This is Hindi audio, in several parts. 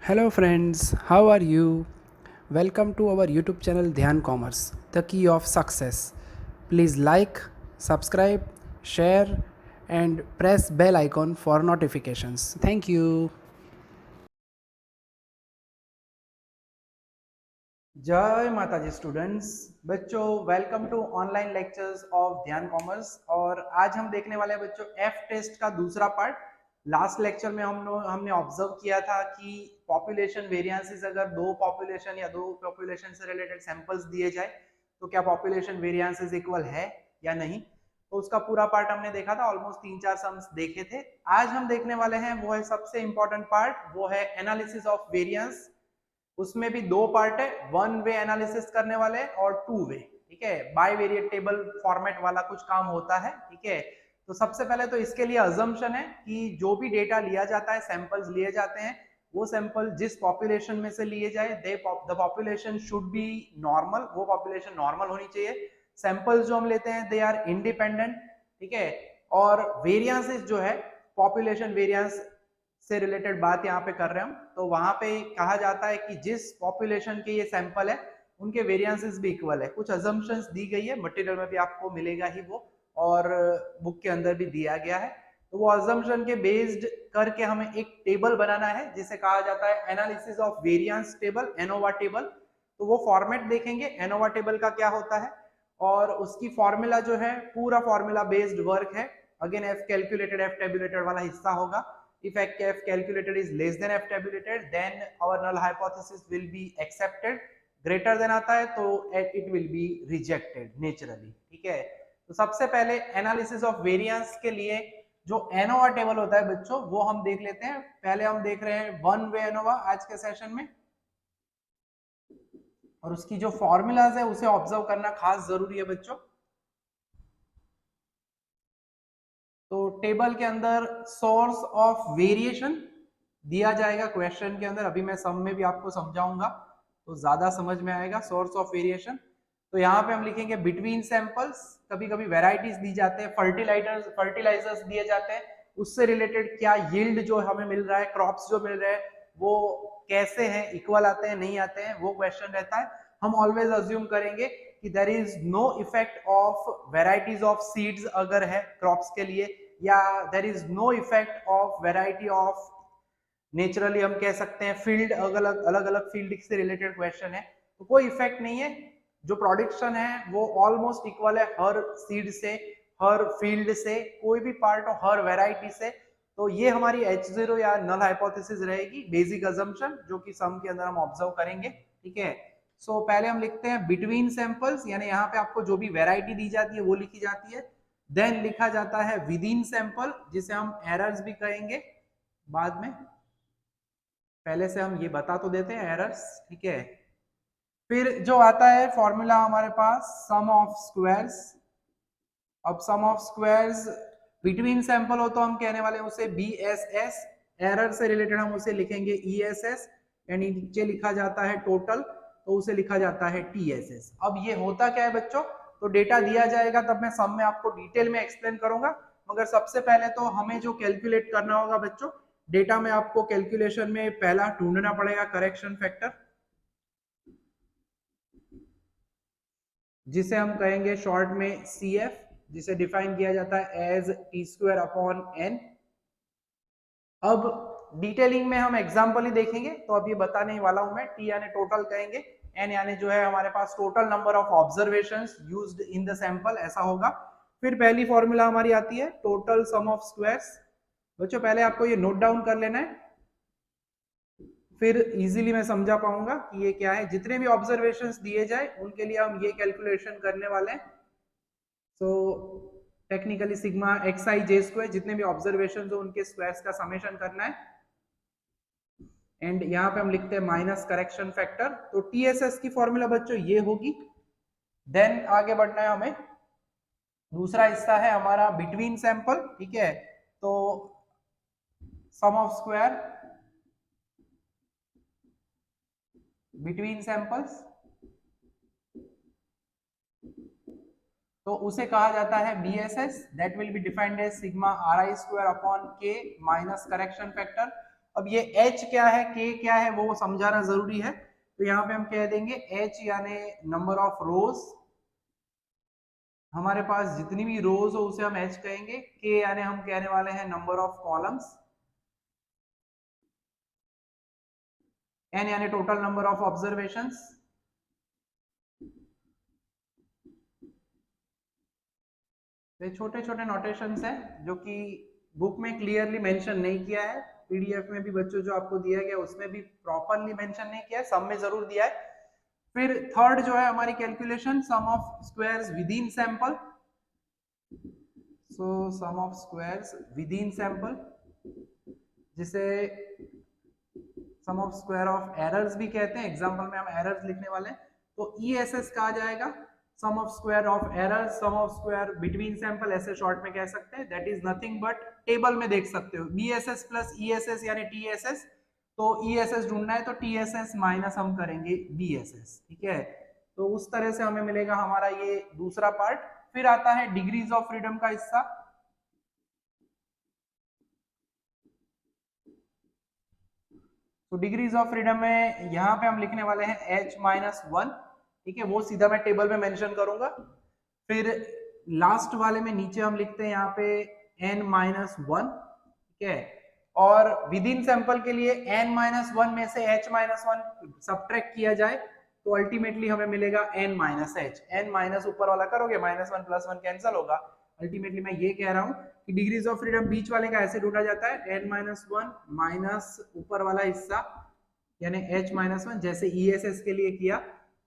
Hello friends, how are you? Welcome to our YouTube channel Dhyan Commerce, the key of success. Please like, subscribe, share and press bell icon for notifications. Thank you. जय माता जी स्टूडेंट्स, बच्चों welcome to online lectures of Dhyan commerce. और आज हम देखने वाले हैं बच्चों एफ टेस्ट का दूसरा पार्ट। लास्ट लेक्चर में हमने ऑब्जर्व किया था कि पॉपुलेशन वेरिएंसेस, अगर दो पॉपुलेशन या दो पॉपुलेशन से रिलेटेड सैंपल्स दिए जाए तो क्या पॉपुलेशन वेरिएंसेस इक्वल है या नहीं। तो उसका पूरा पार्ट हमने देखा था, ऑलमोस्ट 3-4 सम्स देखे थे। आज हम देखने वाले हैं वो है सबसे इंपॉर्टेंट पार्ट, वो है एनालिसिस ऑफ वेरिएंस। उसमें भी दो पार्ट है, वन वे एनालिसिस करने वाले और टू वे, ठीक है। बाई वेरिएट टेबल फॉर्मेट वाला कुछ काम होता है, ठीक है। तो सबसे पहले तो इसके लिए अजम्पशन है कि जो भी डेटा लिया जाता है, सैंपल्स लिए जाते हैं, वो सैंपल जिस पॉपुलेशन में से लिए जाए, the population should be normal, वो पॉपुलेशन नॉर्मल होनी चाहिए। सैंपल्स जो हम लेते हैं दे आर इंडिपेंडेंट, ठीक है। और वेरिएंसेस जो है, पॉपुलेशन वेरिएंस से रिलेटेड बात यहाँ पे कर रहे हैं हम, तो वहां पे कहा जाता है कि जिस पॉपुलेशन के ये सैंपल है उनके वेरिएंसेस भी इक्वल है। कुछ अजम्पशंस दी गई है, मटेरियल में भी आपको मिलेगा ही वो, और बुक के अंदर भी दिया गया है। तो वो अजम्पशन के बेस्ड करके हमें एक टेबल बनाना है जिसे कहा जाता है analysis of variance table, ANOVA table. तो वो फॉर्मेट देखेंगे एनोवा टेबल का क्या होता है, और उसकी फॉर्मूला जो है पूरा फॉर्मूला बेस्ड वर्क है। Again F calculated, F tabulated वाला हिस्सा होगा। If f calculated is less than f tabulated, then our null hypothesis will be accepted. Greater than आता है तो it will be rejected naturally, ठीक है। तो सबसे पहले एनालिसिस ऑफ वेरिएंस के लिए जो एनोवा टेबल होता है बच्चों, वो हम देख लेते हैं। पहले हम देख रहे हैं वन वे एनोवा आज के सेशन में, और उसकी जो फॉर्मूलाज है उसे ऑब्जर्व करना खास जरूरी है बच्चों। तो टेबल के अंदर सोर्स ऑफ वेरिएशन दिया जाएगा क्वेश्चन के अंदर, अभी मैं सम में भी आपको समझाऊंगा तो ज्यादा समझ में आएगा सोर्स ऑफ वेरिएशन। तो यहाँ पे हम लिखेंगे बिटवीन सैंपल्स, कभी कभी वेराइटीज दी जाते हैं, फर्टिलाइजर्स दिए जाते हैं, उससे रिलेटेड क्या यील्ड जो हमें मिल रहा है, क्रॉप्स जो मिल रहे हैं वो कैसे हैं, इक्वल आते हैं नहीं आते हैं, वो क्वेश्चन रहता है। हम ऑलवेज अज्यूम करेंगे कि there is no effect of varieties of seeds अगर है क्रॉप्स के लिए, या there is no effect of variety of, naturally हम कह सकते हैं फील्ड, अलग अलग फील्ड से रिलेटेड क्वेश्चन है तो कोई इफेक्ट नहीं है। जो प्रोडक्शन है वो ऑलमोस्ट इक्वल है हर सीड से, हर फील्ड से, कोई भी पार्ट हो, हर वेराइटी से। तो ये हमारी H0 या नल हाइपोथेसिस रहेगी, बेसिक अजम्पशन जो कि सम के अंदर हम ऑब्जर्व करेंगे, ठीक है। सो पहले हम लिखते हैं बिटवीन सैंपल्स, यानी यहाँ पे आपको जो भी वेराइटी दी जाती है वो लिखी जाती है। देन लिखा जाता है विद इन सैंपल, जिसे हम एरर्स भी कहेंगे बाद में, पहले से हम ये बता तो देते हैं एरर्स, ठीक है। फिर जो आता है फॉर्मूला हमारे पास सम ऑफ स्क्वायर्स। अब sum of squares between sample हो तो हम कहने वाले हैं उसे BSS, एरर से रिलेटेड हम उसे लिखेंगे ESS, यानी नीचे लिखा जाता है टोटल तो उसे लिखा जाता है TSS। अब ये होता क्या है बच्चों, तो डेटा दिया जाएगा तब मैं सम में आपको डिटेल में एक्सप्लेन करूंगा, मगर सबसे पहले तो हमें जो कैलकुलेट करना होगा बच्चों, डेटा में आपको कैलकुलेशन में पहला ढूंढना पड़ेगा करेक्शन फैक्टर, जिसे हम कहेंगे शॉर्ट में CF, जिसे डिफाइन किया जाता है एज T²/n। अब डिटेलिंग में हम एग्जांपल ही देखेंगे, तो अब ये बताने ही वाला हूं मैं। T यानी टोटल कहेंगे, N यानी जो है हमारे पास total number of observations used in the sample, ऐसा होगा। फिर पहली फॉर्मूला हमारी आती है टोटल सम ऑफ स्क्वायर्स। बच्चों पहले आपको ये नोट डाउन कर लेना है, फिर इजीली मैं समझा पाऊंगा कि ये क्या है। जितने भी ऑब्जर्वेशंस दिए जाए उनके लिए हम ये कैलकुलेशन करने वाले हैं। सो टेक्निकली सिग्मा xi/j², जितने भी ऑब्जर्वेशन हो उनके स्क्वायर्स का समेशन करना है। एंड यहाँ पे हम लिखते हैं माइनस करेक्शन फैक्टर। तो TSS की फॉर्मूला बच्चों ये होगी। देन आगे बढ़ना है हमें, दूसरा हिस्सा है हमारा बिटवीन सैंपल, ठीक है। तो sum of square between samples, तो उसे कहा जाता है BSS, that will be defined as sigma RI² upon K minus correction factor. अब ये h क्या है, k क्या है, वो समझाना जरूरी है। तो यहाँ पे हम कह देंगे h यानी नंबर ऑफ रोज, हमारे पास जितनी भी रोज हो उसे हम h कहेंगे। k यानी हम कहने वाले हैं नंबर ऑफ कॉलम्स, n यानी टोटल नंबर ऑफ ऑब्जर्वेशंस, ये छोटे छोटे नोटेशंस हैं जो कि बुक में क्लियरली मेंशन नहीं किया है, पीडीएफ में भी बच्चों जो आपको दिया गया उसमें भी प्रॉपरली मेंशन नहीं किया है, सब में जरूर दिया है। फिर थर्ड जो है हमारी calculation, sum of squares within sample, so sum of squares within sample, जिसे sum of square of errors भी कहते हैं, एग्जांपल में हम एरर्स लिखने वाले हैं तो ईएसएस कहा जाएगा। Sum of square of errors, sum of square between sample, ऐसे शॉर्ट में कह सकते हैं। That is nothing but, table में देख सकते हो बीएसएस प्लस ईएसएस यानी टीएसएस, तो ईएसएस ढूंढना है तो टीएसएस माइनस हम करेंगे बीएसएस, ठीक है। तो उस तरह से हमें मिलेगा हमारा ये दूसरा पार्ट। फिर आता है डिग्रीज ऑफ फ्रीडम का हिस्सा। तो डिग्रीज ऑफ फ्रीडम में यहाँ पे हम लिखने वाले हैं h-1, ठीक है, वो सीधा मैं टेबल में मेंशन करूंगा। फिर लास्ट वाले में नीचे हम लिखते हैं यहाँ पे n-1, ठीक है, और विद इन सैंपल के लिए n-1 में से h-1 सब्ट्रैक्ट किया जाए तो अल्टीमेटली हमें मिलेगा n-h, n माइनस ऊपर वाला करोगे -1 + 1 कैंसिल होगा। अल्टीमेटली मैं ये कह रहा हूँ कि डिग्रीज ऑफ फ्रीडम बीच वाले का ऐसे ढूंढा जाता है n-1 माइनस ऊपर वाला हिस्सा यानी h-1, जैसे ईएसएस के लिए किया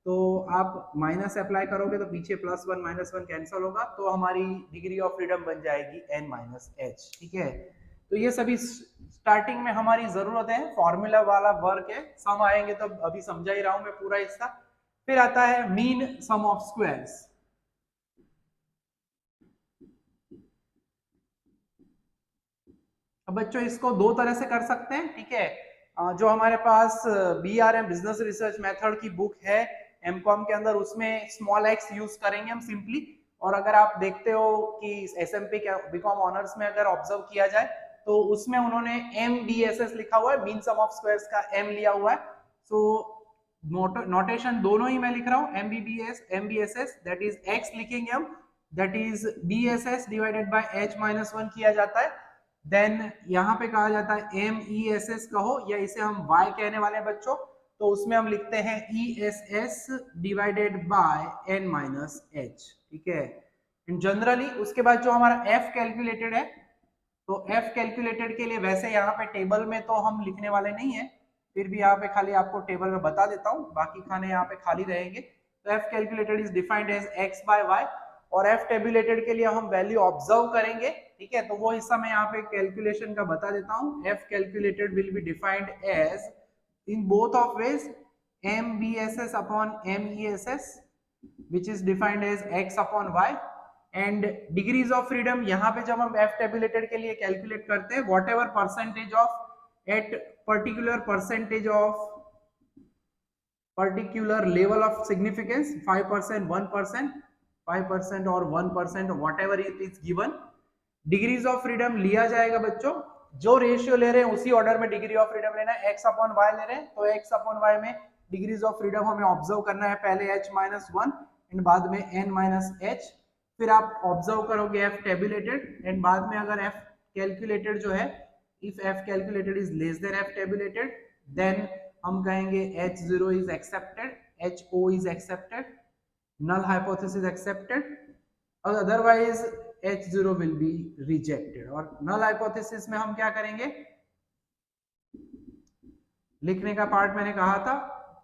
तो आप माइनस अप्लाई करोगे तो पीछे +1 -1 कैंसिल होगा, तो हमारी डिग्री ऑफ फ्रीडम बन जाएगी n-h, ठीक है। तो ये सभी स्टार्टिंग में हमारी जरूरत है, फॉर्मूला वाला वर्क है, सम आएंगे तो अभी समझा ही रहा हूं मैं पूरा हिस्सा। फिर आता है मीन सम ऑफ स्क्वायर्स। अब बच्चों इसको दो तरह से कर सकते हैं, ठीक है। जो हमारे पास बीआरएम बिजनेस रिसर्च मेथड की बुक है एमकॉम के अंदर, उसमें स्मॉल एक्स यूज करेंगे हम सिंपली। और अगर आप देखते हो कि एसएमपी बीकॉम ऑनर्स में अगर ऑब्जर्व किया जाए तो उसमें उन्होंने MBSS लिखा हुआ है, मीन सम ऑफ स्क्वायर्स का M लिया हुआ है। सो नोटेशन दोनों ही मैं लिख रहा हूँ, MBSS, दैट इज x लिखेंगे हम, that is BSS divided bye h-1 किया जाता है। देन यहाँ पे कहा जाता है MESS कहो या इसे हम y कहने वाले हैं बच्चों, तो उसमें हम लिखते हैं ESS डिवाइडेड बाय n-h, ठीक है। जनरली उसके बाद जो हमारा f कैलकुलेटेड है, तो f कैलकुलेटेड के लिए वैसे यहाँ पे टेबल में तो हम लिखने वाले नहीं है, फिर भी यहाँ पे खाली आपको टेबल में बता देता हूँ, बाकी खाने यहाँ पे खाली रहेंगे। तो f calculated is defined as x/y, और f टेबुलेटेड के लिए हम वैल्यू ऑब्जर्व करेंगे, ठीक है। तो वो हिस्सा मैं यहाँ पे कैलकुलेशन का बता देता हूँ। f calculated will be defined as in both of ways MBSS upon MESS which is defined as x/y, and degrees of freedom यहाँ पे जब हम f टेबुलेटेड के लिए कैलकुलेट करते हैं, what ever percentage of at particular percentage of particular level of significance, 5%, 1%, 5% और 1%, what ever it is given, degrees of freedom लिया जाएगा बच्चों। जो रेशियो ले रहे हैं उसी ऑर्डर में डिग्री ऑफ फ्रीडम लेना है। x/y ले रहे हैं तो x/y में डिग्रीज ऑफ फ्रीडम हमें ऑब्जर्व करना है, पहले h-1 एंड बाद में n-h। फिर आप ऑब्जर्व करोगे f टेबुलेटेड एंड बाद में अगर f कैलकुलेटेड जो है, if f calculated is less than f tabulated, then हम कहेंगे h0 is accepted, ho is accepted, null hypothesis accepted, और otherwise h0 will be rejected। और null hypothesis में हम क्या करेंगे, लिखने का पार्ट मैंने कहा था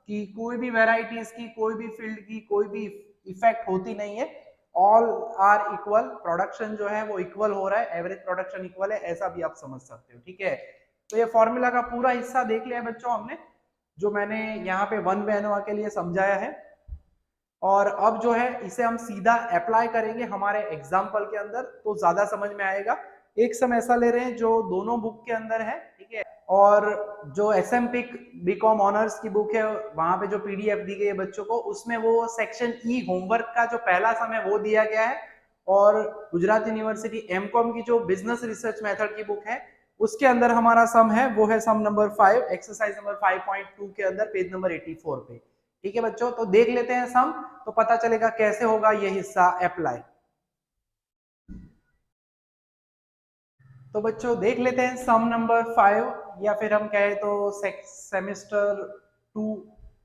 कि कोई भी वेराइटीज की, कोई भी फील्ड की कोई भी इफेक्ट होती नहीं है, ऑल आर इक्वल, प्रोडक्शन जो है वो इक्वल हो रहा है, एवरेज प्रोडक्शन इक्वल है, ऐसा भी आप समझ सकते हो, ठीक है। तो ये फॉर्मूला का पूरा हिस्सा देख लिया बच्चों हमने, जो मैंने यहाँ पे वन वे एनोवा के लिए समझाया है। और अब जो है इसे हम सीधा अप्लाई करेंगे हमारे एग्जाम्पल के अंदर तो ज्यादा समझ में आएगा। एक सम ऐसा ले रहे हैं जो दोनों बुक के अंदर है, ठीक है, और जो एसएमपिक बीकॉम ऑनर्स की बुक है वहां पे जो पीडीएफ दी गई है बच्चों को, उसमें वो सेक्शन ई होमवर्क का जो पहला सम है वो दिया गया है, और गुजरात यूनिवर्सिटी एमकॉम की जो बिजनेस रिसर्च मेथड की बुक है उसके अंदर हमारा सम है, वो है सम नंबर 5, एक्सरसाइज नंबर 5.2 के अंदर पेज नंबर 84 पे। ठीक है बच्चों, तो देख लेते हैं सम, तो पता चलेगा कैसे होगा ये हिस्सा अप्लाई। तो बच्चों देख लेते हैं सम नंबर 5, या फिर हम कहें तो semester 2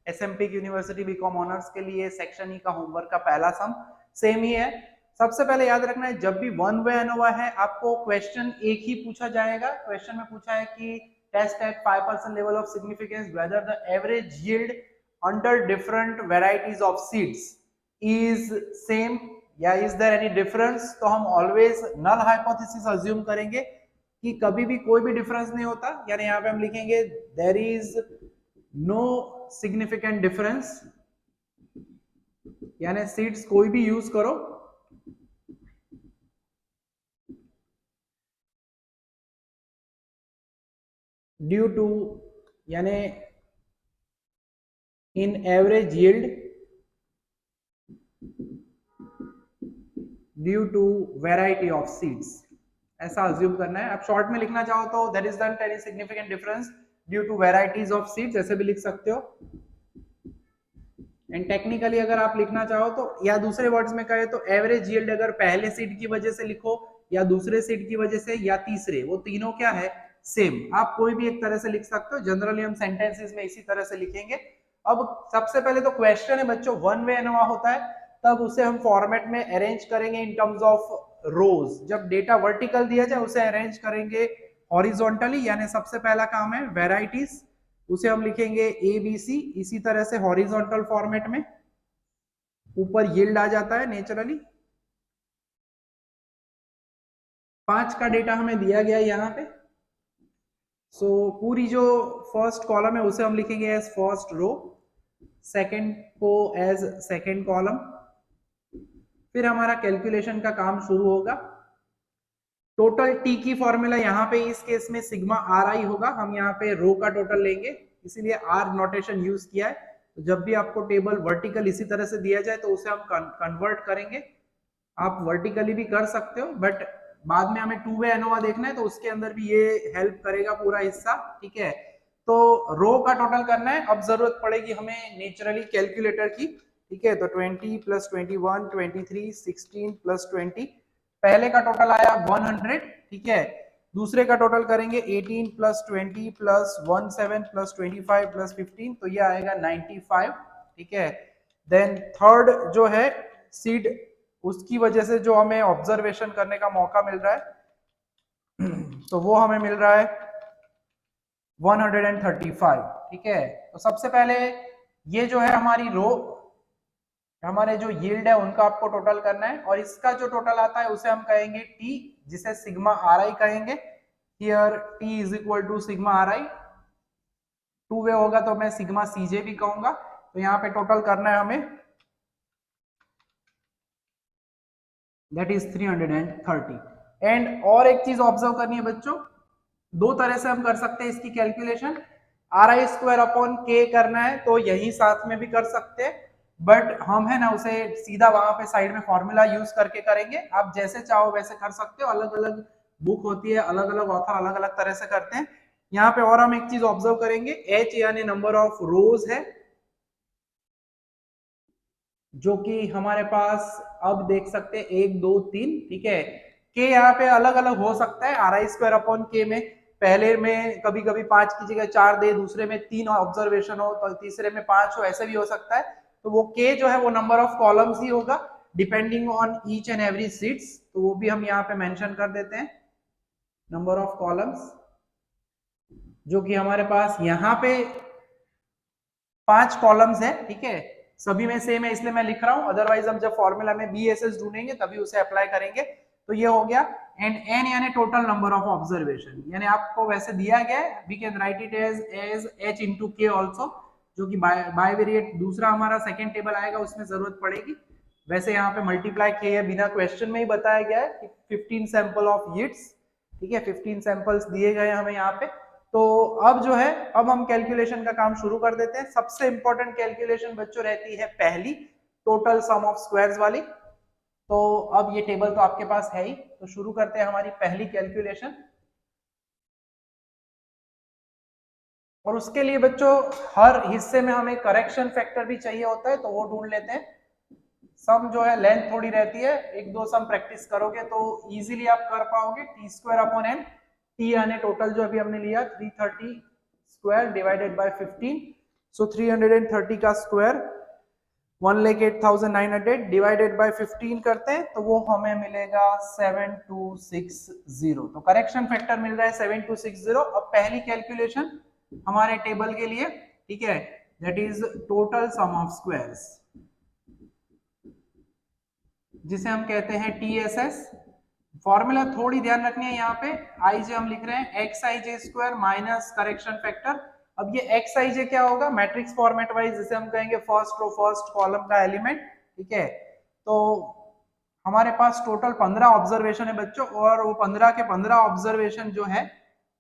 SMP university B Com honours के लिए सेक्शन ई का होमवर्क का पहला सम सेम ही है। सबसे पहले याद रखना है, जब भी वन वे एनोवा है आपको क्वेश्चन एक ही पूछा जाएगा। क्वेश्चन में पूछा है कि test at 5% level of significance whether the average yield under different varieties of seeds is same या इज देयर एनी डिफरेंस। तो हम ऑलवेज नल हाइपोथेसिस अज्यूम करेंगे कि कभी भी कोई भी डिफरेंस नहीं होता, यानी यहाँ पे हम लिखेंगे there is no significant difference, यानी सीड्स कोई भी यूज करो ड्यू टू, यानी in average yield due to variety of seeds, ऐसा अज्यूम करना है। आप शॉर्ट में लिखना चाहो तो there is not any significant difference due to varieties of seeds, ऐसे भी लिख सकते हो। एंड टेक्निकली अगर आप लिखना चाहो तो, या दूसरे वर्ड्स में कहे तो एवरेज यील्ड अगर पहले सीड की वजह से लिखो या दूसरे सीड की वजह से या तीसरे, वो तीनों क्या है, सेम। आप कोई भी एक तरह से लिख सकते हो, जनरली हम सेंटेंसेस में इसी तरह से लिखेंगे। अब सबसे पहले तो क्वेश्चन है बच्चों, वन वे एनोवा होता है तब उसे हम फॉर्मेट में अरेंज करेंगे इन टर्म्स ऑफ रोज। जब डेटा वर्टिकल दिया जाए उसे अरेंज करेंगे हॉरिजॉन्टली, यानी सबसे पहला काम है वेराइटीज, उसे हम लिखेंगे ए बी सी, इसी तरह से हॉरिजॉन्टल फॉर्मेट में। ऊपर यील्ड आ जाता है नेचुरली, 5 का डेटा हमें दिया गया है यहाँ पे। सो पूरी जो फर्स्ट कॉलम है उसे हम लिखेंगे एज फर्स्ट रो, सेकंड को एज सेकंड कॉलम। फिर हमारा कैलकुलेशन का काम शुरू होगा। टोटल टी की फॉर्मूला यहाँ पे इस केस में सिग्मा आर आई होगा, हम यहाँ पे रो का टोटल लेंगे, इसीलिए आर नोटेशन यूज किया है। तो जब भी आपको टेबल वर्टिकल इसी तरह से दिया जाए तो उसे हम कन्वर्ट करेंगे। आप वर्टिकली भी कर सकते हो, बट बाद में हमें टू वे एनोवा देखना है तो उसके अंदर भी ये हेल्प करेगा पूरा हिस्सा। ठीक है, तो रो का टोटल करना है। अब जरूरत पड़ेगी हमें नेचुरली कैलकुलेटर की। ठीक है, तो 20 + 21 23 16 + 20, पहले का टोटल आया 100। ठीक है, दूसरे का टोटल करेंगे 18 + 20 + 17 + 25 + 15, तो ये आएगा 95। ठीक है, देन थर्ड जो है सीड, उसकी वजह से जो हमें ऑब्जर्वेशन करने का मौका मिल रहा है तो वो हमें मिल रहा है 135। ठीक है, तो सबसे पहले ये जो है हमारी रो, हमारे जो यील्ड है उनका आपको टोटल करना है, और इसका जो टोटल आता है उसे हम कहेंगे टी, जिसे सिग्मा आर आई कहेंगे। Here T is equal to sigma R I, two way होगा तो मैं सिग्मा सीजे भी कहूंगा। तो यहाँ पे टोटल करना है हमें, दैट इज 330। एंड और एक चीज ऑब्जर्व करनी है बच्चों, दो तरह से हम कर सकते हैं इसकी calculation. Are I square upon के करना है तो यही साथ में भी कर सकते हैं, बट हम है ना उसे सीधा वहां पे साइड में फॉर्मूला यूज करके करेंगे। आप जैसे चाहो वैसे कर सकते हो, अलग अलग बुक होती है, अलग अलग ऑथर अलग अलग तरह से करते हैं। यहाँ पे और हम एक चीज ऑब्जर्व करेंगे, एच यानी नंबर ऑफ रोज है, जो कि हमारे पास अब देख सकते हैं 1 2 3। ठीक है, के यहाँ पे अलग अलग हो सकता है, आर आई स्क्वायर अपॉन के में पहले में कभी कभी 5 की जगह 4 दे, दूसरे में 3 ऑब्जर्वेशन हो, तो तीसरे में 5 हो, ऐसे भी हो सकता है। तो वो के जो है वो नंबर ऑफ कॉलम्स ही होगा depending on each and every seats, तो वो भी हम यहाँ पे मेंशन कर देते हैं, नंबर ऑफ कॉलम्स, जो कि हमारे पास यहाँ पे 5 कॉलम्स है। ठीक है, सभी में सेम है इसलिए मैं लिख रहा हूं, अदरवाइज हम जब फॉर्मूला में बी एस एस ढूंढेंगे तभी उसे अप्लाई करेंगे। तो ये हो गया। एंड एन यानी टोटल नंबर ऑफ ऑब्जर्वेशन, यानी आपको वैसे दिया गया है, we can write it as H into K also, जो कि बाइवेरिएट दूसरा हमारा सेकेंड टेबल आएगा उसमें जरूरत पड़ेगी। वैसे यहाँ पे मल्टीप्लाई किए बिना क्वेश्चन में ही बताया गया है कि 15 सैंपल ऑफ यील्ड्स। ठीक है, 15 सैंपल्स दिए गए हमें यहाँ पे। तो अब जो है, अब हम कैलकुलेशन का काम शुरू कर देते हैं। सबसे इंपॉर्टेंट कैलकुलेशन बच्चों रहती है पहली, टोटल सम ऑफ स्क्वायर्स वाली। तो अब ये टेबल तो आपके पास है ही, तो शुरू करते हैं हमारी पहली कैलकुलेशन। और उसके लिए बच्चों हर हिस्से में हमें करेक्शन फैक्टर भी चाहिए होता है, तो वो ढूंढ लेते हैं। सम जो है लेंथ थोड़ी रहती है, एक दो सम प्रैक्टिस करोगे तो इजीली आप कर पाओगे। T square upon N, T यानी टोटल जो अभी हमने लिया 330 स्क्वायर डिवाइडेड बाय 15, सो 330 का स्क्वायर 1,08,900 डिवाइडेड बाय 15 करते हैं तो वो हमें मिलेगा 7260। तो करेक्शन फैक्टर मिल रहा है 7260। अब पहली कैलकुलेशन हमारे टेबल के लिए, ठीक है, that is total sum of squares, जिसे हम कहते हैं TSS। फॉर्मूला थोड़ी ध्यान रखनी है, यहाँ पे आई जे हम लिख रहे हैं X I J square minus correction factor. अब ये एक्स आई जे क्या होगा, मैट्रिक्स फॉर्मेट वाइज जिसे हम कहेंगे फर्स्ट रो फर्स्ट कॉलम का एलिमेंट, ठीक है। तो हमारे पास टोटल 15 ऑब्जर्वेशन है बच्चों, और वो 15 के 15 ऑब्जर्वेशन जो है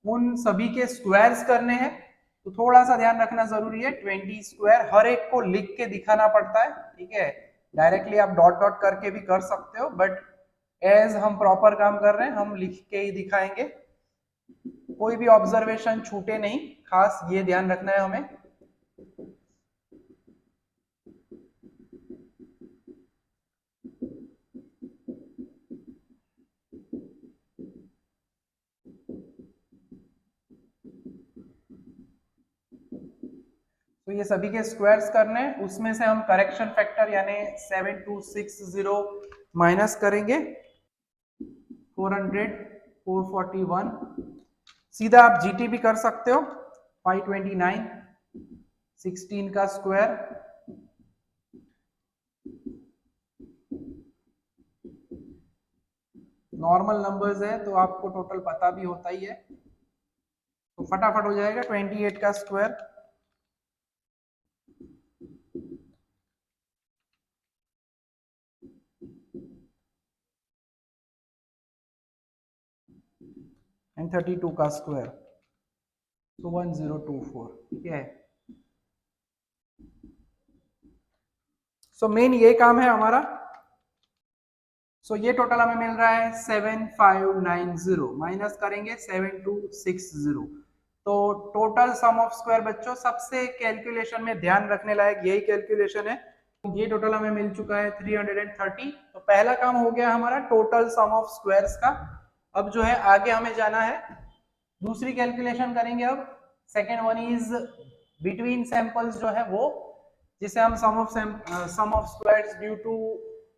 उन सभी के स्क्वायर्स करने हैं। तो थोड़ा सा ध्यान रखना जरूरी है, 20 स्क्वायर हर एक को लिख के दिखाना पड़ता है, ठीक है। डायरेक्टली आप डॉट डॉट करके भी कर सकते हो, बट एज हम प्रॉपर काम कर रहे हैं हम लिख के ही दिखाएंगे, कोई भी ऑब्जर्वेशन छूटे नहीं, खास ये ध्यान रखना है हमें। तो ये सभी के स्क्वायर्स करने हैं, उसमें से हम करेक्शन फैक्टर यानी 7260 माइनस करेंगे 400 441, सीधा आप जीटी भी कर सकते हो 529 16 का स्क्वायर, नॉर्मल नंबर्स है तो आपको टोटल पता भी होता ही है, तो फटाफट हो जाएगा 28 का स्क्वायर, एंड 32 का स्क्वायर, तो 1024, ठीक है। सो मेन ये काम है हमारा। सो ये टोटल हमें मिल रहा है 7590, माइनस करेंगे 7260। तो टोटल सम ऑफ स्क्वायर बच्चों सबसे कैलकुलेशन में ध्यान रखने लायक यही कैलकुलेशन है। ये टोटल हमें मिल चुका है 330। तो पहला काम हो गया हमारा टोटल सम ऑफ स्क्वायर्स का। अब जो है आगे हमें जाना है, दूसरी कैलकुलेशन करेंगे। अब second one is between samples जो है वो, जिसे हम sum of squares due to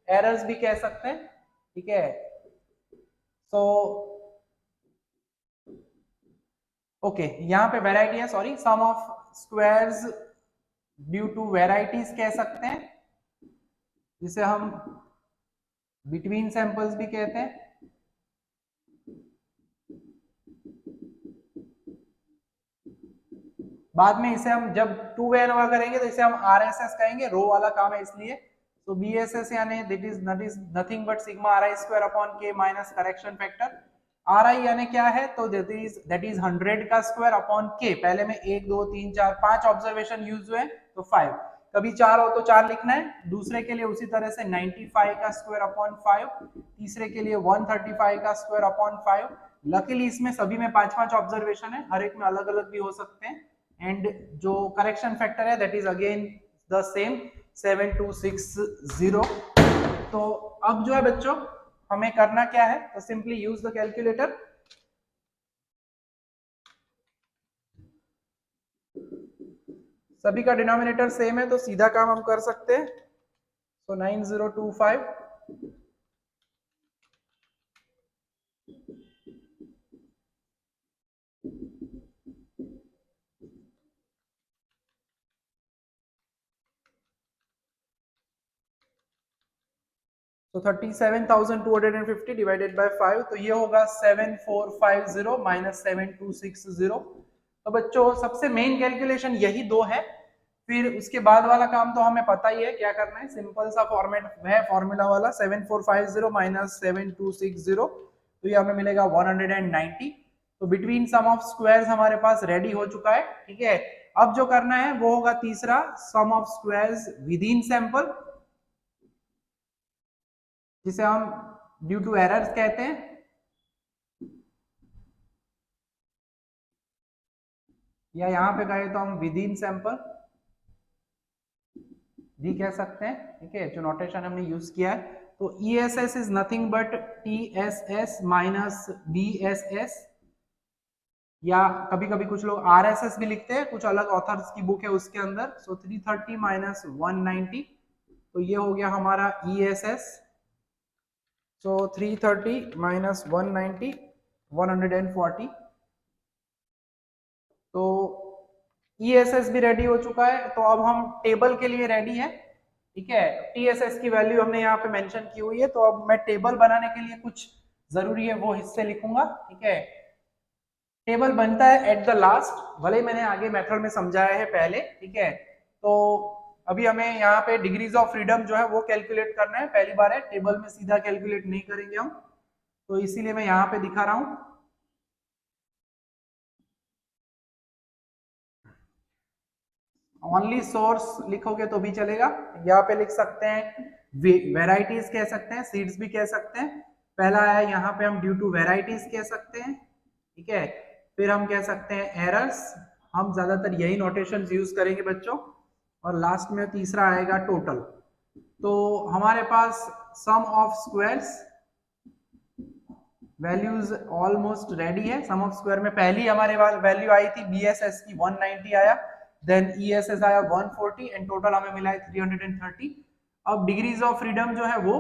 errors भी कह सकते हैं, ठीक है। सो ओके, यहाँ पे वेराइटी है, sorry, sum of squares due to varieties कह सकते हैं, जिसे हम बिटवीन सैंपल्स भी कहते हैं। बाद में इसे हम जब 2n वाला करेंगे तो इसे हम RSS कहेंगे, रो वाला काम है इसलिए। तो BSS यानी that is nothing but sigma RI square upon K minus correction factor. RI यानी क्या है, तो दैट इज 100 का स्क्वायर अपॉन K। पहले में 1 2 3 4 5 ऑब्जर्वेशन यूज हुए तो 5, कभी 4 हो तो 4 लिखना है। दूसरे के लिए उसी तरह से 95 का स्क्वायर अपॉन 5, तीसरे के लिए 135 का स्क्वायर अपॉन 5। लकीली इसमें सभी में 5-5 ऑब्जर्वेशन है, हर एक में अलग अलग भी हो सकते हैं। एंड जो करेक्शन फैक्टर है that is again the same 7260। तो अब जो है बच्चों हमें करना क्या है, तो सिंपली यूज द कैलकुलेटर। सभी का डिनोमिनेटर सेम है तो सीधा काम हम कर सकते हैं। तो 9025 तो 37,250 डिवाइडेड बाय 5, तो ये होगा 7450 माइनस 7260। तो बच्चों सबसे मेन कैलकुलेशन यही दो है, फिर उसके बाद वाला काम तो हमें पता ही है क्या करना है, सिंपल सा फॉर्मेट है फॉर्मूला वाला 7450 माइनस 7260, तो ये हमें मिलेगा 190। तो बिटवीन सम ऑफ स्क्वायर्स हमारे पास रेडी हो चुका है, ठीक है। अब जो करना है वो होगा तीसरा, sum of squares within sample, जिसे हम ड्यू टू एरर्स कहते हैं। या यहाँ पे कहे तो हम विद इन सैंपल भी कह सकते हैं, ठीक है, जो नोटेशन हमने यूज किया है। तो ESS is nothing but TSS minus BSS, या कभी कभी कुछ लोग RSS भी लिखते हैं, कुछ अलग ऑथर्स की बुक है उसके अंदर। सो 330 माइनस 190, तो ये हो गया हमारा ESS। सो 330 माइनस 190 140। तो ESS भी रेडी हो चुका है, तो अब हम टेबल के लिए रेडी है, ठीक है। TSS की वैल्यू हमने यहाँ पे मेंशन की हुई है, तो अब मैं टेबल बनाने के लिए कुछ जरूरी है वो हिस्से लिखूंगा, ठीक है। टेबल बनता है एट द लास्ट, भले ही मैंने आगे मेथड में समझाया है पहले, ठीक है। तो अभी हमें यहाँ पे डिग्रीज ऑफ फ्रीडम जो है वो कैलकुलेट करना है, पहली बार है, टेबल में सीधा कैलकुलेट नहीं करेंगे हम, तो इसीलिए मैं यहाँ पे दिखा रहा हूँ। ओनली सोर्स लिखोगे तो भी चलेगा, यहाँ पे लिख सकते हैं वेराइटीज कह सकते हैं, सीड्स भी कह सकते हैं। पहला है यहाँ पे हम ड्यू टू वेराइटीज कह सकते हैं, ठीक है। फिर हम कह सकते हैं एरर्स, हम ज्यादातर यही नोटेशन यूज करेंगे बच्चों। और लास्ट में तीसरा आएगा टोटल। तो हमारे पास sum of squares values almost ready है। सम ऑफ स्क्वायर में पहली हमारे पास वैल्यू आई थी BSS की 190 आया, देन ESS आया 140 एंड टोटल हमें मिला है 330। अब डिग्रीज ऑफ फ्रीडम जो है वो,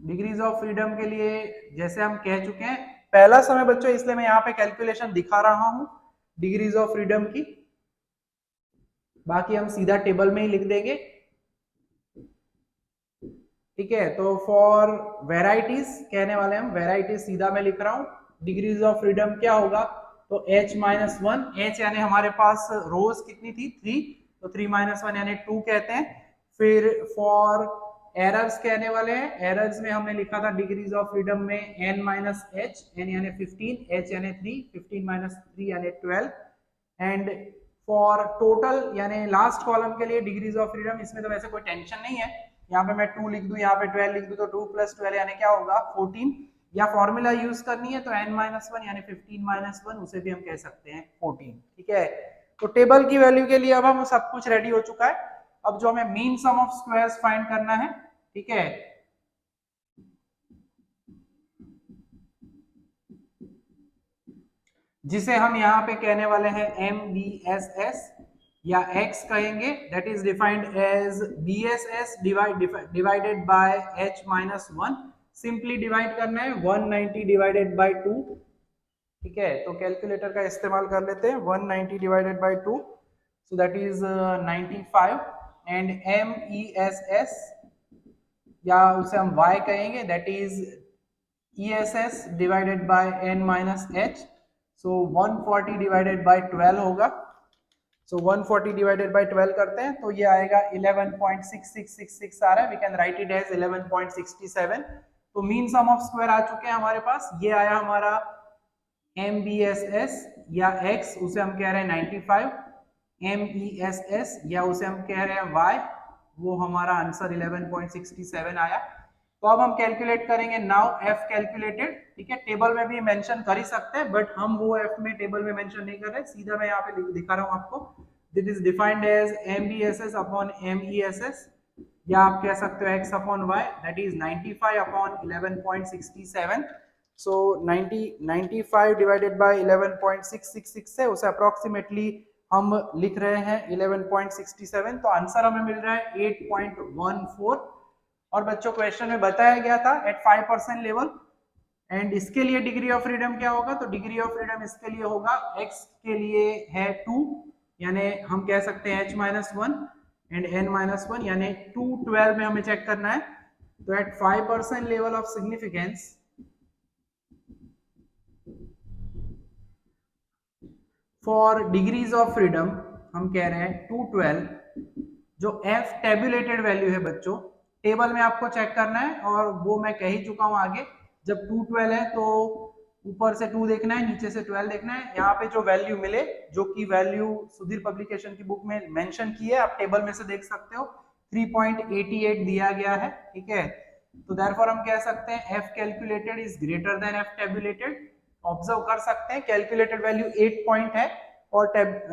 डिग्रीज ऑफ फ्रीडम के लिए जैसे हम कह चुके हैं, पहला समय बच्चों, इसलिए मैं यहाँ पे कैलकुलेशन दिखा रहा हूं डिग्रीज ऑफ फ्रीडम की, बाकी हम सीधा टेबल में ही लिख देंगे, ठीक है। तो फॉर वेराइटीज कहने वाले हम, वेराइटीज सीधा मैं लिख रहा हूं। डिग्रीज ऑफ फ्रीडम क्या होगा, तो H माइनस 1, H यानी हमारे पास रोज कितनी थी 3, तो 3 माइनस 1 यानी 2 कहते हैं। फिर फॉर एरर्स कहने वाले हैं, एरर्स में हमने लिखा था डिग्रीज ऑफ फ्रीडम में N माइनस H, N यानी 15, H यानी 3, 15 माइनस 3 यानी 12। एंड फॉर टोटल यानी लास्ट कॉलम के लिए डिग्रीज ऑफ फ्रीडम, इसमें तो वैसे कोई टेंशन नहीं है, यहाँ पे मैं 2 लिख दूं, यहाँ पे 12 लिख दूं, तो 2 प्लस 12 यानी क्या होगा 14, या फॉर्मूला यूज करनी है तो n माइनस 1 यानी 15 माइनस 1, उसे भी हम कह सकते हैं 14, ठीक है। तो टेबल की वैल्यू के लिए अब हम सब कुछ रेडी हो चुका है। अब जो हमें mean sum of squares find करना है, ठीक है, जिसे हम यहाँ पे कहने वाले हैं MBSS या X कहेंगे, that is defined as BSS divided by H minus 1। Simply divide करना है 190 डिवाइडेड बाय 2, ठीक है। तो कैलकुलेटर का इस्तेमाल कर लेते हैं, 190 divided by 2, so that is 95। And MESS या उसे हम Y कहेंगे, that is ESS divided by N minus H, so 140 divided by 12 होगा। सो 140 डिवाइडेड बाय 12 करते हैं तो ये आएगा 11.6666 आ रहा है, we can write it as 11.67। तो मीन सम ऑफ स्क्वायर आ चुके हैं हमारे पास, ये आया हमारा MBSS या X, उसे हम कह रहे हैं 95, MESS या उसे हम कह रहे हैं Y, वो हमारा आंसर 11.67 आया। तो अब हम कैलकुलेट करेंगे नाउ F कैलकुलेटेड, ठीक है। टेबल में भी मेंशन कर ही सकते हैं, बट हम वो F में टेबल में मेंशन नहीं कर रहे, सीधा मैं यहाँ पे दिखा रहा हूँ आपको। This is defined as MBSS upon MESS, या आप कह सकते हो X upon Y, that is 95 upon 11.67। So 95 divided by 11.666 है, उसे अप्रोक्सीमेटली हम लिख रहे हैं 11.67, तो आंसर हमें मिल रहा है 8.14। और बच्चों क्वेश्चन में बताया गया था एट 5% लेवल। एंड इसके लिए डिग्री ऑफ फ्रीडम क्या होगा, तो डिग्री ऑफ फ्रीडम इसके लिए होगा, x के लिए है 2, यानी हम कह सकते हैं H minus 1 and N minus 1, यानी 2 12 में हमें चेक करना है। तो at 5% level of significance for degrees of freedom हम कह रहे हैं 212, जो F टेबुलेटेड वैल्यू है बच्चों, टेबल में आपको चेक करना है, और वो मैं कह ही चुका हूं आगे, जब 212 है तो ऊपर से 2 देखना है, नीचे से 12 देखना है। यहाँ पे जो वैल्यू मिले, जो की वैल्यू सुधीर पब्लिकेशन की बुक में मेंशन की है, आप टेबल में से देख सकते हो, 3.88 दिया गया है, ठीक है। तो देयरफॉर हम कह सकते हैं F calculated is greater than F tabulated. Observe कर सकते हैं कैलकुलेटेड वैल्यू 8 पॉइंट है और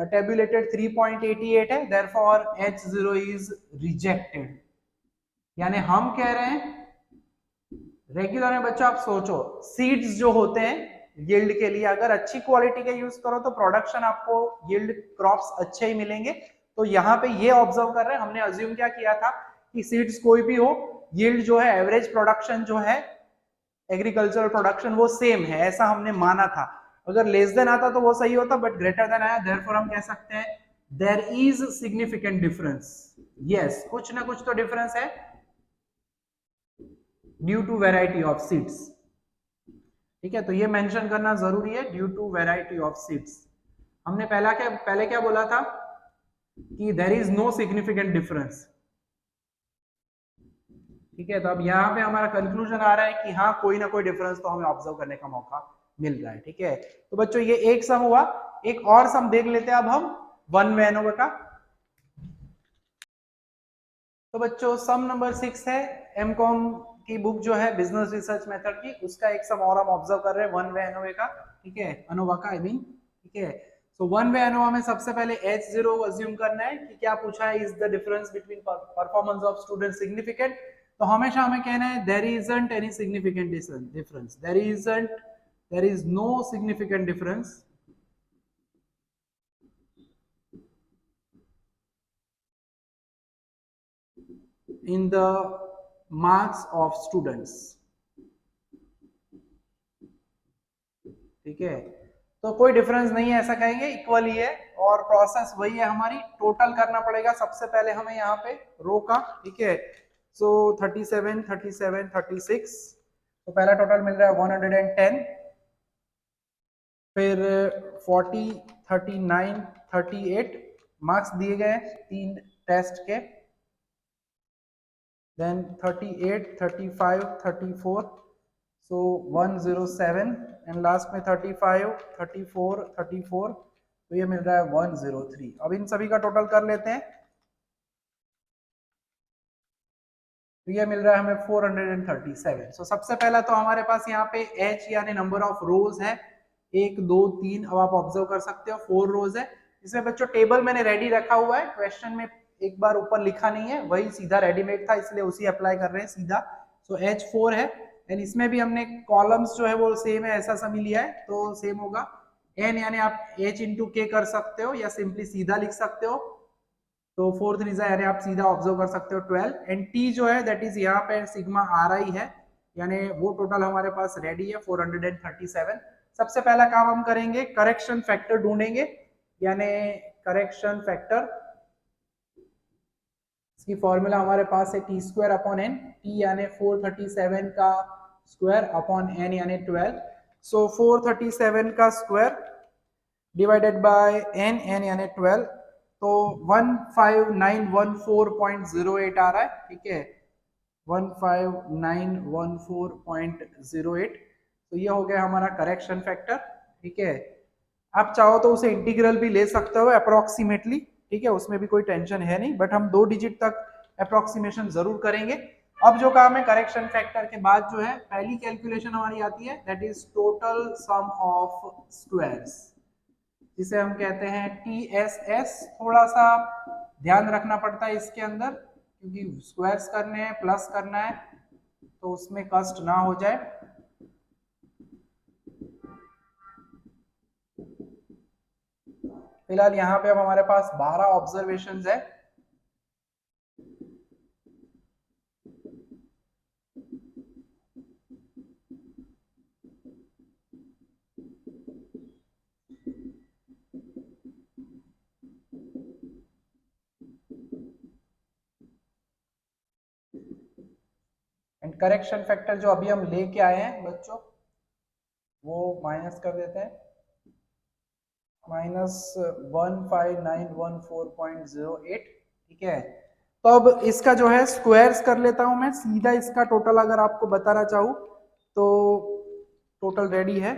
टेबुलेटेड 3.88 है, देयरफॉर H0 इज रिजेक्टेड। यानी हम कह रहे हैं रेगुलर में बच्चों आप सोचो सीड्स जो होते हैं यील्ड के लिए अगर अच्छी क्वालिटी के यूज करो तो प्रोडक्शन आपको यील्ड क्रॉप्स अच्छे ही मिलेंगे। तो यहाँ पे ये ऑब्जर्व कर रहे हैं, हमने अज्यूम क्या किया था कि सीड्स कोई भी हो यील्ड जो है एवरेज प्रोडक्शन जो है एग्रीकल्चरल प्रोडक्शन वो सेम है, ऐसा हमने माना था। अगर लेस देन आता तो वो सही होता, बट ग्रेटर देन आया, देयरफॉर हम कह सकते हैं there is significant difference. Yes, कुछ ना कुछ तो डिफरेंस है due to variety of seeds. ठीक है, तो ये मेंशन करना जरूरी है, due to variety of seeds. हमने पहले क्या बोला था कि there is no significant difference. ठीक है, तो अब यहाँ पे हमारा कंक्लूजन आ रहा है कि हाँ कोई ना कोई डिफरेंस तो हमें ऑब्जर्व करने का मौका मिल रहा है। ठीक है, तो बच्चों ये एक सम हुआ, एक और सम देख लेते हैं अब हम 1 वे एनोवा का। तो बच्चों सम नंबर 6 है एमकॉम की बुक जो है बिजनेस रिसर्च मेथड की, उसका एक सम और हम ऑब्जर्व कर रहे हैं 1 वे एनोवा का। ठीक है, अनोवा का आई मीन। ठीक है, सो 1 वे एनोवा में सबसे पहले H0 अज्यूम करना है कि क्या पूछा है, is the difference between performance of student significant. तो हमेशा हमें कहना है there isn't any significant difference, there is no significant difference in the marks of students। ठीक है, तो कोई डिफरेंस नहीं है ऐसा कहेंगे, इक्वल ही है और प्रोसेस वही है हमारी। टोटल करना पड़ेगा सबसे पहले हमें यहाँ पे रो का। ठीक है, सो 37 37 36, तो पहला टोटल मिल रहा है 110, फिर 40 39 38 मार्क्स दिए गए 3 टेस्ट के, then 38 35 34, so 107 and लास्ट में 35 34 34, तो ये मिल रहा है 103। अब इन सभी का टोटल कर लेते हैं, तो ये मिल रहा है हमें 437। सो सबसे पहला तो हमारे पास यहाँ पे H यानी नंबर ऑफ रोज है 1 2 3, अब आप ऑब्जर्व कर सकते हो 4 रोज है। इसमें बच्चों टेबल मैंने रेडी रखा हुआ है, क्वेश्चन में एक बार ऊपर लिखा नहीं है, वही सीधा रेडीमेड था इसलिए उसी अप्लाई कर रहे हैं सीधा। सो H4 है एंड इसमें भी हमने कॉलम्स जो है वो सेम है, ऐसा समी लिया है तो सेम होगा। N यानी आप H इंटू K कर सकते हो या सिंपली सीधा लिख सकते हो, तो 4 3 यानी आप सीधा ऑब्जर्व कर सकते हो 12। एंड T जो है दैट इज यहाँ पे सिग्मा RI है, यानी वो टोटल हमारे पास रेडी है 437। सबसे पहला काम हम करेंगे करेक्शन फैक्टर ढूंढेंगे, यानी करेक्शन फैक्टर इसकी फॉर्मूला हमारे पास है T square upon N, T यानी 437 का स्क्वायर अपॉन एन यानी 12। सो 437 का square divided by N, N यानी 12, तो 15914.08 आ रहा है। ठीक है, 15914.08, तो ये हो गया हमारा करेक्शन फैक्टर। ठीक है, आप चाहो तो उसे इंटीग्रल भी ले सकते हो अप्रोक्सीमेटली, ठीक है, उसमें भी कोई टेंशन है नहीं, बट हम 2 डिजिट तक अप्रोक्सीमेशन जरूर करेंगे। अब जो काम है करेक्शन फैक्टर के बाद जो है पहली कैलकुलेशन हमारी आती है that is total sum of squares, जिसे हम कहते हैं TSS। थोड़ा सा ध्यान रखना पड़ता है इसके अंदर क्योंकि स्क्वायर्स करने हैं प्लस करना है तो उसमें कष्ट ना हो जाए। फिलहाल यहाँ पे अब हमारे पास 12 ऑब्जर्वेशंस है। एंड करेक्शन फैक्टर जो अभी हम लेके आए हैं बच्चों वो माइनस कर देते हैं, -15914.08। ठीक है, तो अब इसका जो है स्क्वायर्स कर लेता हूं मैं सीधा, इसका टोटल अगर आपको बताना चाहूं तो टोटल रेडी है,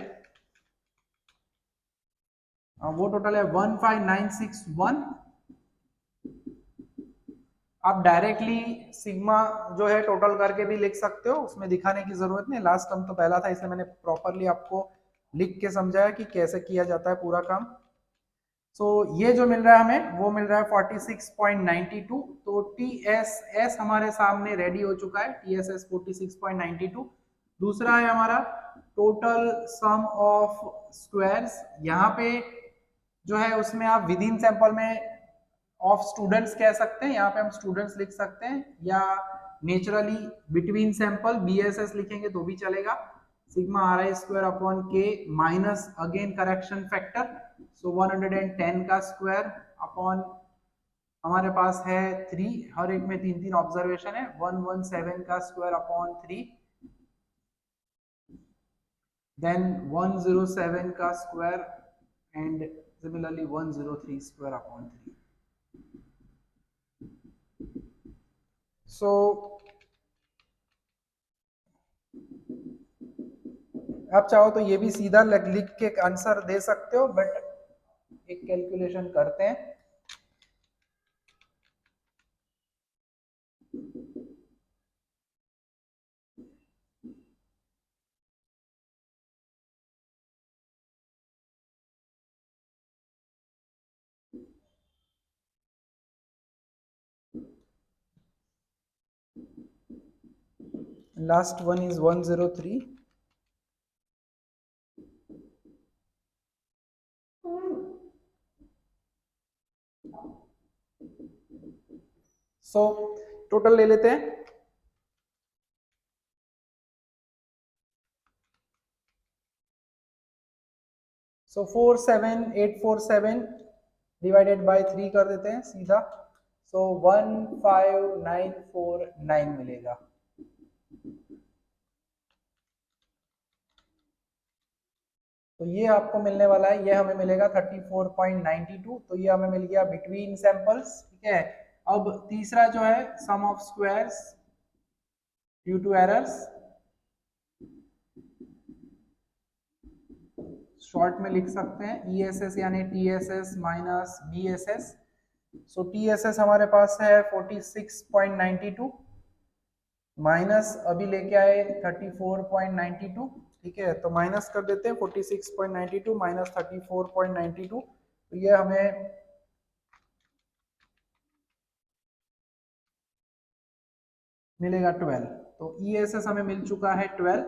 वो टोटल है 15961। आप डायरेक्टली सिग्मा जो है टोटल करके भी लिख सकते हो, उसमें दिखाने की जरूरत नहीं, लास्ट टर्म तो पहला था इसलिए मैंने प्रॉपरली आपको लिख के समझाया कि कैसे किया जाता है पूरा काम। ये जो मिल रहा है हमें वो मिल रहा है 46.92। तो TSS हमारे सामने रेडी हो चुका है, TSS 46.92। दूसरा है हमारा टोटल सम ऑफ स्क्वायर्स। यहाँ पे जो है उसमें आप विद इन सैंपल में ऑफ स्टूडेंट्स कह सकते हैं, यहाँ पे हम स्टूडेंट्स लिख सकते हैं, या नेचुरली बिटवीन सैंपल BSS लिखेंगे तो भी चलेगा। Sigma RI square upon K minus again correction factor, so 110 का स्क्वायर अपॉन हमारे पास है 3, हर एक में 3 3 ऑब्जर्वेशन है, 117 का स्क्वायर अपॉन 3, देन 107 का square and similarly 103 square upon 3। आप चाहो तो ये भी सीधा लिख के आंसर दे सकते हो, बट एक कैलकुलेशन करते हैं। Last one is 103। टोटल ले लेते हैं। सो 47847 डिवाइडेड बाय 3 कर देते हैं सीधा, सो 15949 मिलेगा। तो ये आपको मिलने वाला है, ये हमें मिलेगा 34.92। तो ये हमें मिल गया बिटवीन सैंपल्स, ठीक है। अब तीसरा जो है sum of squares due to errors, short में लिख सकते हैं ESS यानी TSS minus BSS। So TSS हमारे पास है 46.92 माइनस अभी लेके आए 34.92, ठीक है। तो माइनस कर देते हैं 46.92 माइनस 34.92, तो ये हमें मिलेगा 12। तो ESS हमें मिल चुका है 12।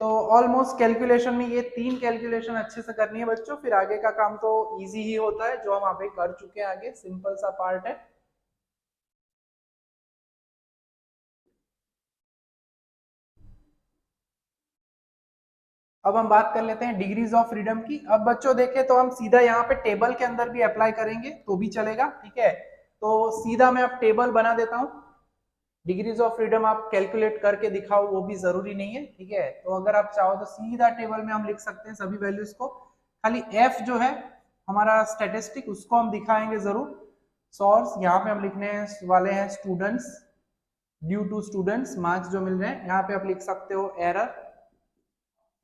तो ऑलमोस्ट कैलकुलेशन में ये 3 कैलकुलेशन अच्छे से करनी है बच्चों, फिर आगे का काम तो इजी ही होता है, जो हम अभी कर चुके हैं, आगे सिंपल सा पार्ट है। अब हम बात कर लेते हैं डिग्रीज ऑफ फ्रीडम की। अब बच्चों देखें तो हम सीधा यहाँ पे टेबल के अंदर भी अप्लाई करेंगे तो भी चलेगा, ठीक है। तो सीधा मैं अब टेबल बना देता हूँ। डिग्रीज ऑफ फ्रीडम आप कैलकुलेट करके दिखाओ वो भी जरूरी नहीं है, ठीक है। तो अगर आप चाहो तो सीधा टेबल में हम लिख सकते हैं सभी वैल्यूज को, खाली F जो है हमारा स्टैटिस्टिक उसको हम दिखाएंगे जरूर। सोर्स यहाँ पे हम लिखने वाले हैं students, due to students marks जो मिल रहे हैं, यहाँ पे आप लिख सकते हो एरर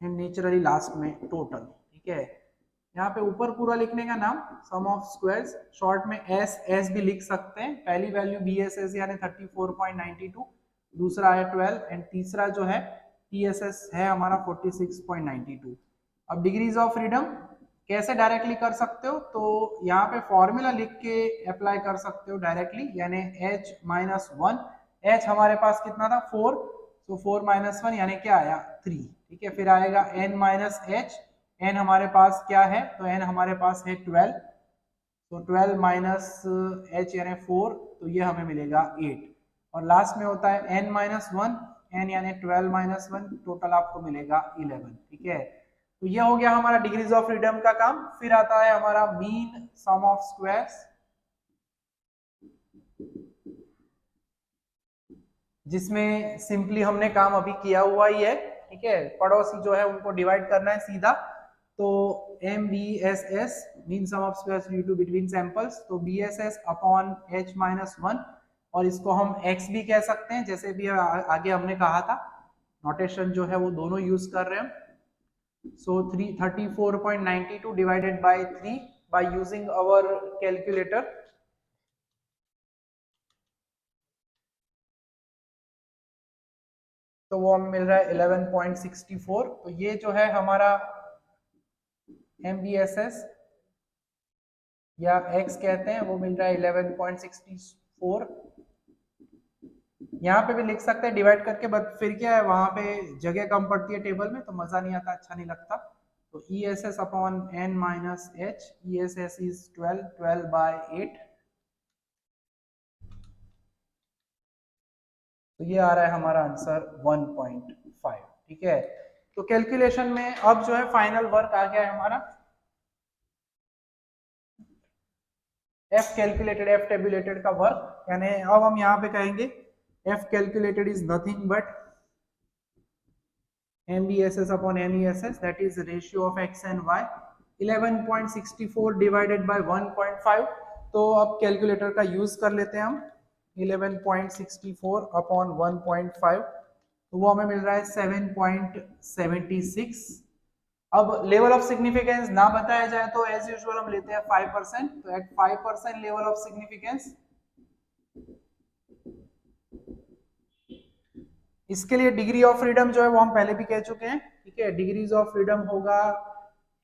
एंड नेचुरली लास्ट में टोटल, ठीक है। यहाँ पे ऊपर पूरा लिखने का नाम सम ऑफ स्क्वायर्स, शॉर्ट में एस भी लिख सकते हैं। पहली वैल्यू BSS यानी 34.92, दूसरा है 12 एंड तीसरा जो है TSS है हमारा 46.92। अब डिग्रीज ऑफ फ्रीडम कैसे डायरेक्टली कर सकते हो, तो यहाँ पे फॉर्मूला लिख के अप्लाई कर सकते हो डायरेक्टली, यानी H-1। H हमारे पास कितना था 4, तो 4 - 1 यानी क्या आया 3, ठीक है। फिर आएगा N-H, N हमारे पास क्या है, तो N हमारे पास है 12, तो 12 - H यानी 4, तो ये हमें मिलेगा 8। और लास्ट में होता है N-1, N यानी 12 - 1, टोटल आपको मिलेगा 11, ठीक है। तो ये हो गया हमारा डिग्रीज ऑफ फ्रीडम का काम। फिर आता है हमारा मीन सम ऑफ स्क्वायर्स, जिसमें सिंपली हमने काम अभी किया हुआ ही है, ठीक है। पड़ोसी जो है उनको डिवाइड करना है सीधा, तो MBSS mean sum of squares due to between samples, तो BSS अपॉन H-1, और इसको हम X भी कह सकते हैं, जैसे भी आगे हमने कहा था। नोटेशन जो है वो दोनों यूज कर रहे हैं। So 34.92 divided by 3 by using our calculator. तो वो हमें मिल रहा है 11.64। तो ये जो है हमारा MBSS या X कहते हैं वो मिल रहा है 11.64। यहाँ पे भी लिख सकते हैं डिवाइड करके, बट फिर क्या है वहां पे जगह कम पड़ती है टेबल में तो मजा नहीं आता, अच्छा नहीं लगता। तो ESS upon n minus h, ESS is 12/8। तो ये आ रहा है हमारा आंसर 1.5। ठीक है, तो कैलकुलेशन में अब जो है फाइनल वर्क आ गया है हमारा F कैलकुलेटेड, F टेबुलेटेड का वर्क, यानी अब हम यहाँ पे कहेंगे F calculated is nothing but MBSS upon MESS, that is the ratio of X and Y, 11.64 divided by 1.5। तो अब कैलकुलेटर का यूज कर लेते हैं हम, 11.64 अपॉन 1.5, तो वो हमें मिल रहा है 7.76। अब लेवल ऑफ सिग्निफिकेंस ना बताया जाए तो एज यूजुअल हम लेते हैं 5%। तो एट 5% लेवल ऑफ सिग्निफिकेंस, इसके लिए डिग्री ऑफ फ्रीडम जो है वो हम पहले भी कह चुके हैं। ठीक है, डिग्रीज ऑफ फ्रीडम होगा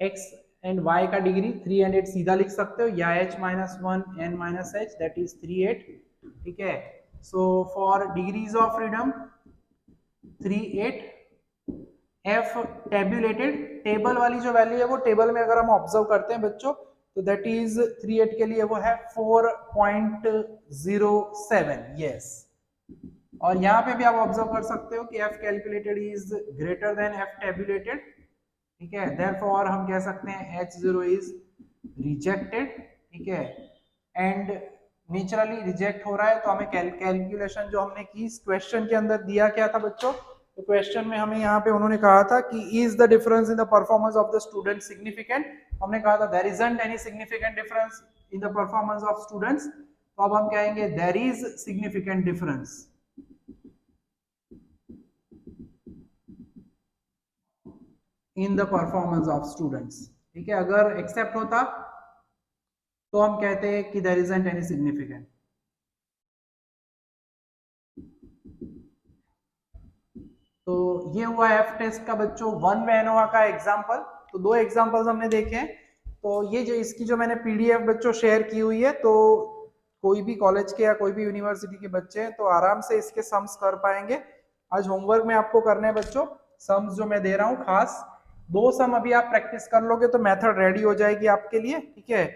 x एंड y का डिग्री 3 and 8 सीधा लिख सकते हो, या h minus 1 n minus h, that is 3 8। ठीक है, so for degrees of freedom 3 8, f tabulated, table वाली जो वैल्यू है वो टेबल में अगर हम ऑब्जर्व करते हैं बच्चों तो दैट इज 3 8 के लिए वो है 4.07। यस, और यहाँ पे भी आप ऑब्जर्व कर सकते हो कि F calculated is greater than F tabulated. ठीक है, देयरफॉर हम कह सकते हैं H0 इज रिजेक्टेड। ठीक है, एंड नेचुरली रिजेक्ट हो रहा है तो हमें कैलकुलेशन जो हमने की क्वेश्चन के अंदर दिया क्या था बच्चों, तो क्वेश्चन में हमें यहाँ पे उन्होंने कहा था कि is the difference in the performance of the student significant. हमने कहा था there isn't any significant difference in the performance of students. तो अब हम कहेंगे there is significant difference in the performance of students. ठीक है, अगर एक्सेप्ट होता तो हम कहते हैं कि देयर इजंट एनी सिग्निफिकेंट। तो ये हुआ एफ टेस्ट का बच्चों वन वे एनोवा का एग्जांपल। तो दो एग्जांपल्स हमने देखे हैं। तो ये जो इसकी जो मैंने पीडीएफ बच्चों शेयर की हुई है, तो कोई भी कॉलेज के या कोई भी यूनिवर्सिटी के बच्चे हैं तो आराम से इसके सम्स कर पाएंगे। आज होमवर्क में आपको करने हैं बच्चों सम्स जो मैं दे रहा हूँ, खास 2 सम अभी आप प्रैक्टिस कर लोगे तो मेथड रेडी हो जाएगी आपके लिए। ठीक है,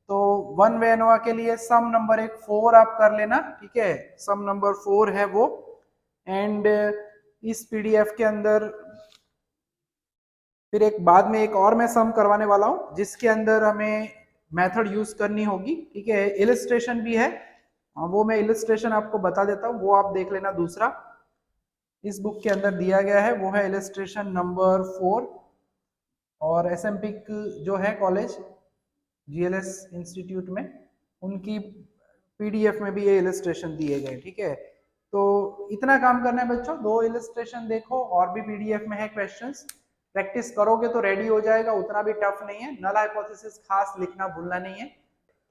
तो वन वे एनोवा के लिए सम नंबर 4 आप कर लेना। ठीक है, सम नंबर 4 है वो, एंड इस पीडीएफ के अंदर फिर एक बाद में एक और मैं सम करवाने वाला हूं जिसके अंदर हमें मेथड यूज करनी होगी। ठीक है, इलस्ट्रेशन भी है, वो मैं इलस्ट्रेशन आपको बता देता हूं, वो आप देख लेना। दूसरा इस बुक के अंदर दिया गया है वो है इलस्ट्रेशन नंबर 4, और एसएमपिक जो है कॉलेज जीएलएस इंस्टीट्यूट में, उनकी पीडीएफ में भी ये इलस्ट्रेशन दिए गए। ठीक है, तो इतना काम करना है बच्चों, 2 इलस्ट्रेशन देखो, और भी पीडीएफ में है क्वेश्चंस, प्रैक्टिस करोगे तो रेडी हो जाएगा, उतना भी टफ नहीं है। नल हाइपोथेसिस खास लिखना भूलना नहीं है।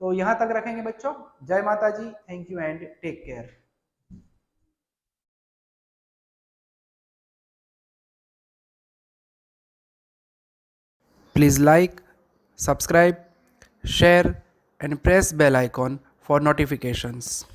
तो यहां तक रखेंगे बच्चों। जय Mata ji, thank you and take care. Please like, subscribe, share and press bell icon for notifications.